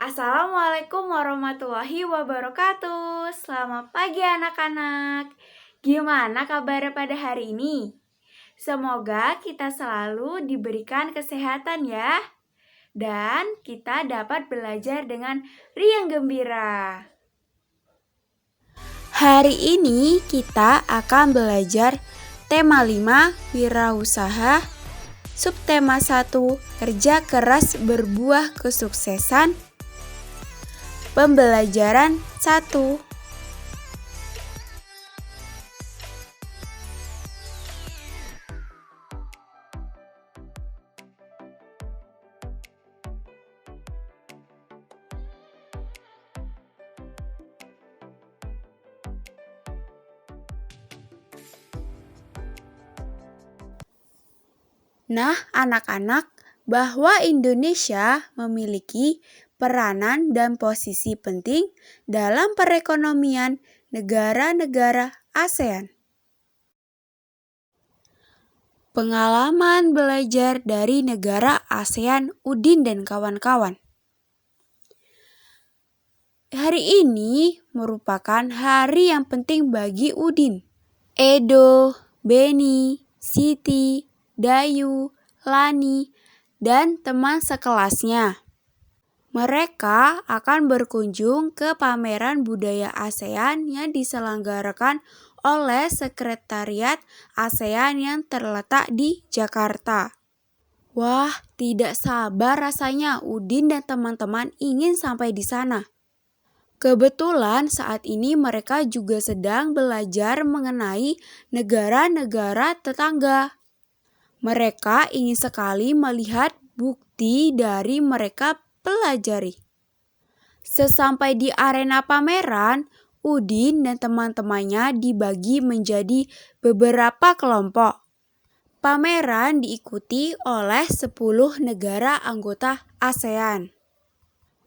Assalamualaikum warahmatullahi wabarakatuh. Selamat pagi anak-anak. Gimana kabar pada hari ini? Semoga kita selalu diberikan kesehatan ya. Dan kita dapat belajar dengan riang gembira. Hari ini kita akan belajar tema 5 wirausaha, subtema 1 kerja keras berbuah kesuksesan. Pembelajaran 1. Nah, anak-anak, bahwa Indonesia memiliki peranan dan posisi penting dalam perekonomian negara-negara ASEAN. Pengalaman belajar dari negara ASEAN, Udin dan kawan-kawan. Hari ini merupakan hari yang penting bagi Udin. Edo, Beni, Siti, Dayu, Lani, dan teman sekelasnya. Mereka akan berkunjung ke pameran budaya ASEAN yang diselenggarakan oleh Sekretariat ASEAN yang terletak di Jakarta. Wah, tidak sabar rasanya Udin dan teman-teman ingin sampai di sana. Kebetulan saat ini mereka juga sedang belajar mengenai negara-negara tetangga. Mereka ingin sekali melihat bukti dari mereka pelajari. Sesampai di arena pameran, Udin dan teman-temannya dibagi menjadi beberapa kelompok. Pameran diikuti oleh 10 negara anggota ASEAN.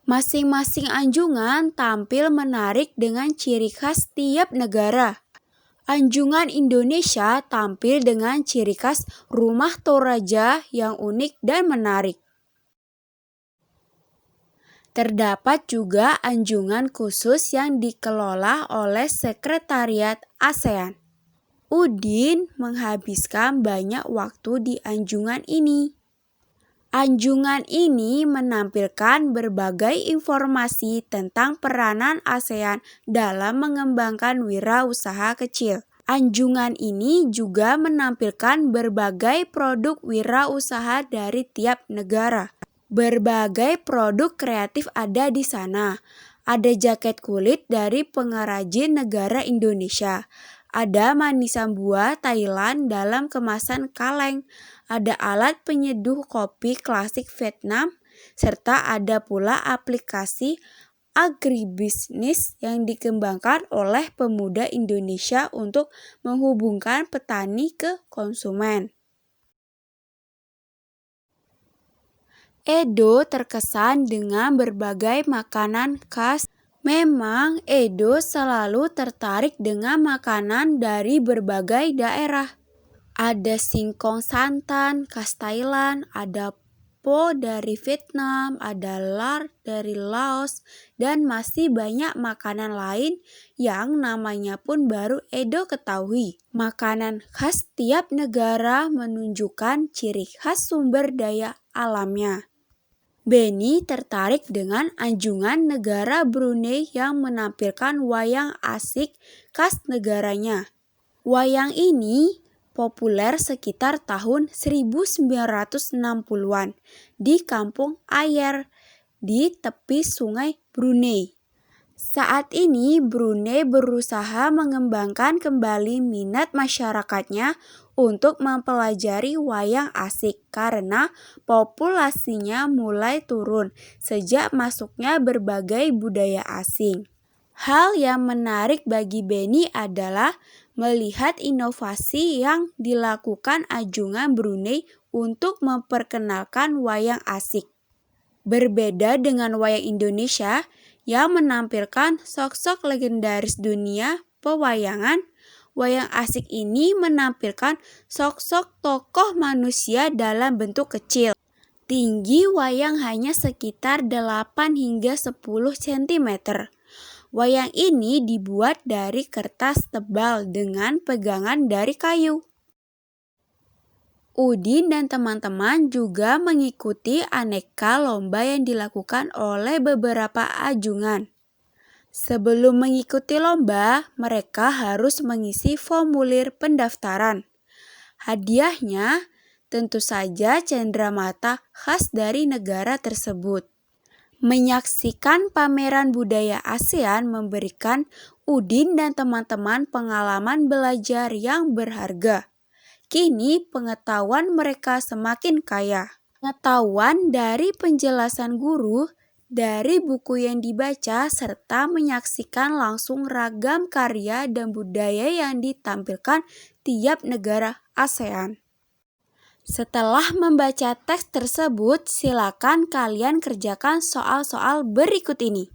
Masing-masing anjungan tampil menarik dengan ciri khas tiap negara. Anjungan Indonesia tampil dengan ciri khas rumah Toraja yang unik dan menarik. Terdapat juga anjungan khusus yang dikelola oleh Sekretariat ASEAN. Udin menghabiskan banyak waktu di anjungan ini. Anjungan ini menampilkan berbagai informasi tentang peranan ASEAN dalam mengembangkan wirausaha kecil. Anjungan ini juga menampilkan berbagai produk wirausaha dari tiap negara. Berbagai produk kreatif ada di sana. Ada jaket kulit dari pengrajin negara Indonesia. Ada manisan buah Thailand dalam kemasan kaleng. Ada alat penyeduh kopi klasik Vietnam, serta ada pula aplikasi agribisnis yang dikembangkan oleh pemuda Indonesia untuk menghubungkan petani ke konsumen. Edo terkesan dengan berbagai makanan khas. Memang Edo selalu tertarik dengan makanan dari berbagai daerah. Ada singkong santan khas Thailand, ada po dari Vietnam, ada lar dari Laos, dan masih banyak makanan lain yang namanya pun baru Edo ketahui. Makanan khas tiap negara menunjukkan ciri khas sumber daya alamnya. Beni tertarik dengan anjungan negara Brunei yang menampilkan wayang asik khas negaranya. Wayang ini populer sekitar tahun 1960-an di Kampung Ayer di tepi sungai Brunei. Saat ini Brunei berusaha mengembangkan kembali minat masyarakatnya untuk mempelajari wayang asik karena populasinya mulai turun sejak masuknya berbagai budaya asing. Hal yang menarik bagi Beni adalah melihat inovasi yang dilakukan anjungan Brunei untuk memperkenalkan wayang asik. Berbeda dengan wayang Indonesia yang menampilkan sosok legendaris dunia pewayangan, wayang asik ini menampilkan sosok tokoh manusia dalam bentuk kecil. Tinggi wayang hanya sekitar 8 hingga 10 cm. Wayang ini dibuat dari kertas tebal dengan pegangan dari kayu. Udin dan teman-teman juga mengikuti aneka lomba yang dilakukan oleh beberapa ajungan. Sebelum mengikuti lomba, mereka harus mengisi formulir pendaftaran. Hadiahnya tentu saja cenderamata khas dari negara tersebut. Menyaksikan pameran budaya ASEAN memberikan Udin dan teman-teman pengalaman belajar yang berharga. Kini pengetahuan mereka semakin kaya. Pengetahuan dari penjelasan guru, dari buku yang dibaca, serta menyaksikan langsung ragam karya dan budaya yang ditampilkan tiap negara ASEAN. Setelah membaca teks tersebut, silakan kalian kerjakan soal-soal berikut ini.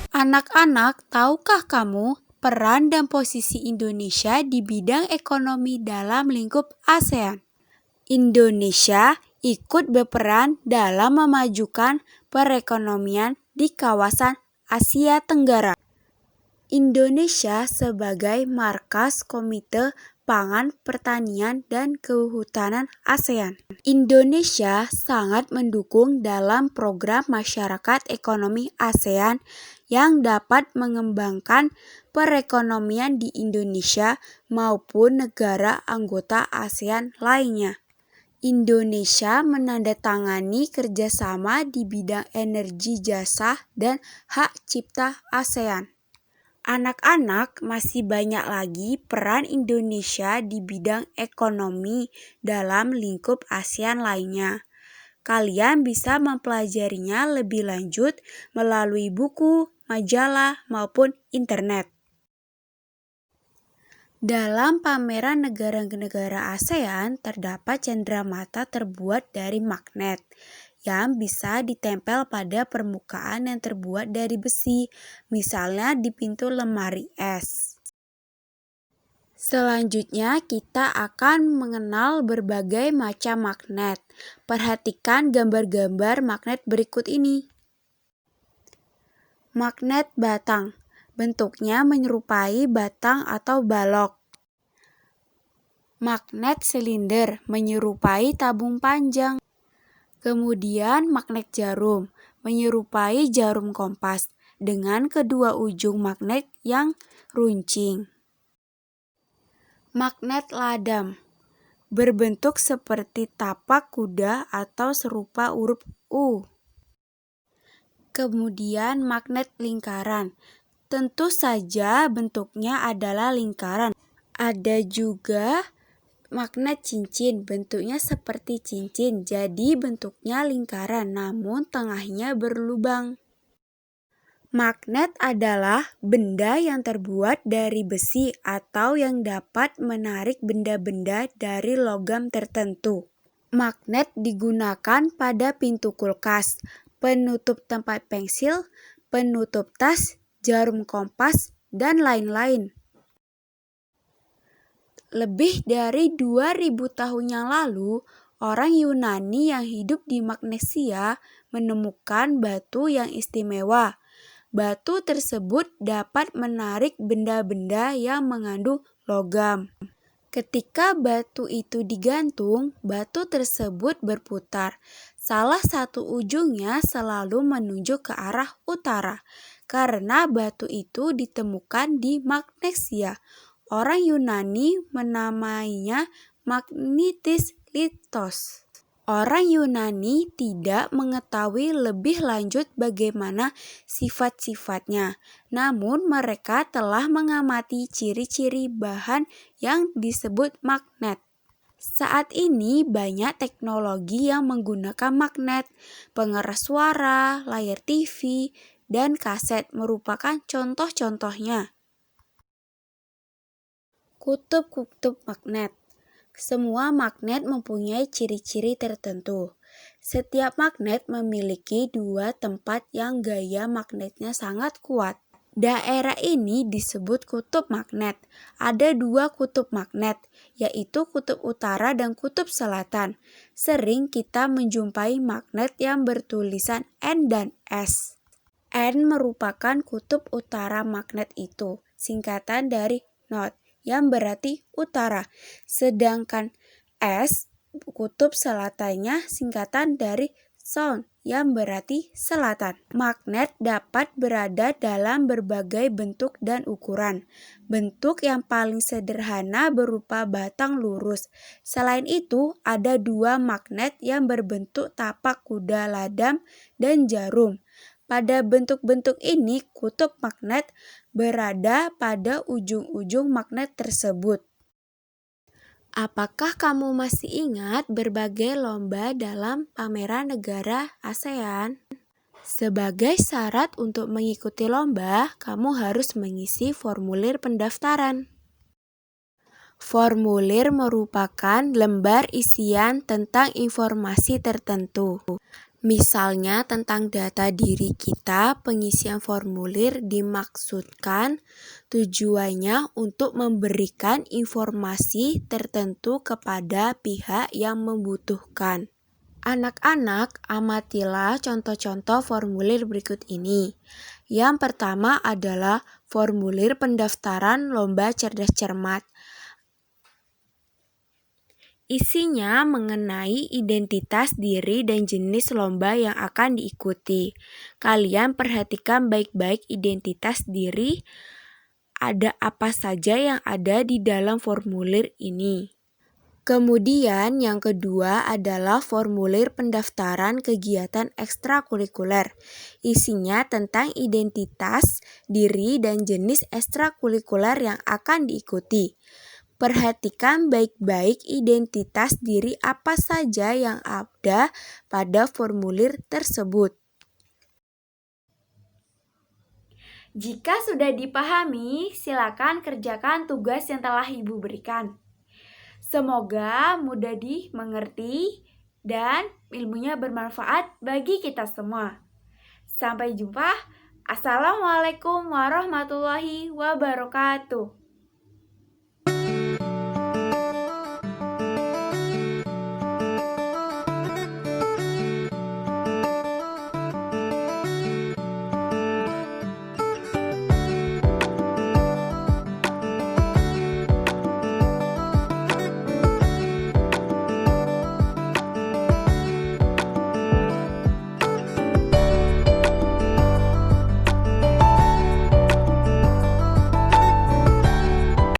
Anak-anak, tahukah kamu peran dan posisi Indonesia di bidang ekonomi dalam lingkup ASEAN? Indonesia ikut berperan dalam memajukan perekonomian di kawasan Asia Tenggara. Indonesia sebagai markas Komite Pangan, Pertanian, dan Kehutanan ASEAN. Indonesia sangat mendukung dalam program masyarakat ekonomi ASEAN yang dapat mengembangkan perekonomian di Indonesia maupun negara anggota ASEAN lainnya. Indonesia menandatangani kerjasama di bidang energi jasa dan hak cipta ASEAN. Anak-anak, masih banyak lagi peran Indonesia di bidang ekonomi dalam lingkup ASEAN lainnya. Kalian bisa mempelajarinya lebih lanjut melalui buku, majalah, maupun internet. Dalam pameran negara-negara ASEAN terdapat cenderamata terbuat dari magnet yang bisa ditempel pada permukaan yang terbuat dari besi, misalnya di pintu lemari es. Selanjutnya kita akan mengenal berbagai macam magnet. Perhatikan gambar-gambar magnet berikut ini. Magnet batang. Bentuknya menyerupai batang atau balok. Magnet silinder menyerupai tabung panjang. Kemudian magnet jarum menyerupai jarum kompas dengan kedua ujung magnet yang runcing. Magnet ladam berbentuk seperti tapak kuda atau serupa huruf U. Kemudian magnet lingkaran, tentu saja bentuknya adalah lingkaran. Ada juga magnet cincin, bentuknya seperti cincin, jadi bentuknya lingkaran namun tengahnya berlubang. Magnet adalah benda yang terbuat dari besi atau yang dapat menarik benda-benda dari logam tertentu. Magnet digunakan pada pintu kulkas, penutup tempat pensil, penutup tas, jarum kompas, dan lain-lain. Lebih dari 2000 tahun yang lalu, orang Yunani yang hidup di Magnesia menemukan batu yang istimewa. Batu tersebut dapat menarik benda-benda yang mengandung logam. Ketika batu itu digantung, batu tersebut berputar. Salah satu ujungnya selalu menunjuk ke arah utara, karena batu itu ditemukan di Magnesia. Orang Yunani menamainya magnetis litos. Orang Yunani tidak mengetahui lebih lanjut bagaimana sifat-sifatnya, namun mereka telah mengamati ciri-ciri bahan yang disebut magnet. Saat ini banyak teknologi yang menggunakan magnet. Pengeras suara, layar TV, dan kaset merupakan contoh-contohnya. Kutub-kutub magnet. Semua magnet mempunyai ciri-ciri tertentu. Setiap magnet memiliki dua tempat yang gaya magnetnya sangat kuat. Daerah ini disebut kutub magnet. Ada dua kutub magnet, yaitu kutub utara dan kutub selatan. Sering kita menjumpai magnet yang bertulisan N dan S. N merupakan kutub utara magnet itu, singkatan dari north, yang berarti utara. Sedangkan S, kutub selatannya, singkatan dari south, yang berarti selatan. Magnet dapat berada dalam berbagai bentuk dan ukuran. Bentuk yang paling sederhana berupa batang lurus. Selain itu, ada dua magnet yang berbentuk tapak kuda ladam dan jarum. Pada bentuk-bentuk ini, kutub magnet berada pada ujung-ujung magnet tersebut. Apakah kamu masih ingat berbagai lomba dalam pameran negara ASEAN? Sebagai syarat untuk mengikuti lomba, kamu harus mengisi formulir pendaftaran. Formulir merupakan lembar isian tentang informasi tertentu. Misalnya tentang data diri kita, pengisian formulir dimaksudkan tujuannya untuk memberikan informasi tertentu kepada pihak yang membutuhkan. Anak-anak, amatilah contoh-contoh formulir berikut ini. Yang pertama adalah formulir pendaftaran lomba cerdas cermat. Isinya mengenai identitas diri dan jenis lomba yang akan diikuti. Kalian perhatikan baik-baik identitas diri, ada apa saja yang ada di dalam formulir ini. Kemudian yang kedua adalah formulir pendaftaran kegiatan ekstrakurikuler. Isinya tentang identitas diri dan jenis ekstrakurikuler yang akan diikuti. Perhatikan baik-baik identitas diri apa saja yang ada pada formulir tersebut. Jika sudah dipahami, silakan kerjakan tugas yang telah Ibu berikan. Semoga mudah dimengerti dan ilmunya bermanfaat bagi kita semua. Sampai jumpa. Assalamualaikum warahmatullahi wabarakatuh.